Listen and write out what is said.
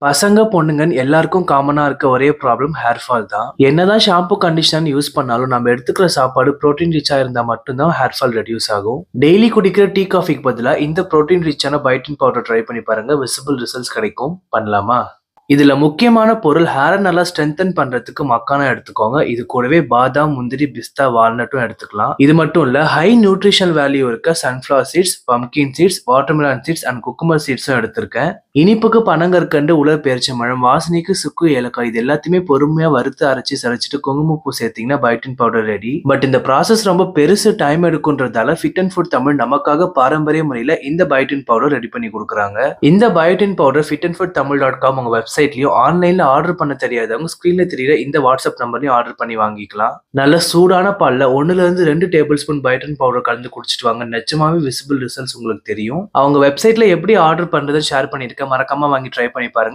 பசங்க, பொண்ணுங்கன்னு எல்லாருக்கும் காமனா இருக்க ஒரே ப்ராப்ளம் ஹேர் ஃபால் தான். என்னதான் ஷாம்பு, கண்டிஷனர் யூஸ் பண்ணாலும் நம்ம எடுத்துக்கிற சாப்பாடு புரோட்டீன் ரிச்சா இருந்தா மட்டும்தான் ஹேர் ஃபால் ரெடியூஸ் ஆகும். டெய்லி குடிக்கிற டீ, காஃபிக்கு பதிலா இந்த புரோட்டீன் ரிச்சான பயோட்டின் பவுடர் ட்ரை பண்ணி பாருங்க. விசிபிள் ரிசல்ட்ஸ் கிடைக்கும். பண்ணலாமா? இதுல முக்கியமான பொருள் ஹேரை நல்லா ஸ்ட்ரென்தன் பண்றதுக்கு மக்கானா எடுத்துக்கோங்க. இது கூடவே பாதாம், முந்திரி, பிஸ்தா, வால்நட்டும் எடுத்துக்கலாம். இது மட்டும் இல்ல, ஹை நியூட்ரிஷனல் வேல்யூ இருக்க sunflower seeds, pumpkin seeds, watermelon seeds and cucumber சீட்ஸும் எடுத்திருக்கேன். இனிப்புக்கு பனங்கற்கண்டு, உலர் பேரிச்சம்பழம், வாசனைக்கு சுக்கு, ஏலக்காய் இது எல்லாத்தையுமே பொறுமையா வறுத்து அரைச்சி சரைச்சிட்டு குங்குமப்பூ சேர்த்தீங்கன்னா பயோட்டின் பவுடர் ரெடி. பட் இந்த ப்ராசஸ் ரொம்ப பெருசு, டைம் எடுக்குன்றதால ஃபிட் அண்ட் ஃபுட் தமிழ் நமக்காக பாரம்பரிய முறையில இந்த பயோட்டின் பவுடர் ரெடி பண்ணி கொடுக்குறாங்க. இந்த பயோட்டின் பவுடர் fitandfoodtamil.com உங்க வெப்சைட்லயும் ஆன்லைன்ல ஆர்டர் பண்ண தெரியாதவங்க ஸ்கிரீன்ல தெரியுற இந்த வாட்ஸ்அப் நம்பர்லயும் ஆர்டர் பண்ணி வாங்கிக்கலாம். நல்ல சூடான பால்ல 1ல இருந்து 2 டேபிள் ஸ்பூன் பயோட்டின் பவுடர் கலந்து குடிச்சிட்டு வாங்க. நிஜமாவே விசிபிள் ரிசல்ட்ஸ் உங்களுக்கு தெரியும். அவங்க வெப்சைட்ல எப்படி ஆர்டர் பண்றதுன்னு ஷேர் பண்ணிருக்கேன். மறக்காம வாங்கி ட்ரை பண்ணி பாருங்க.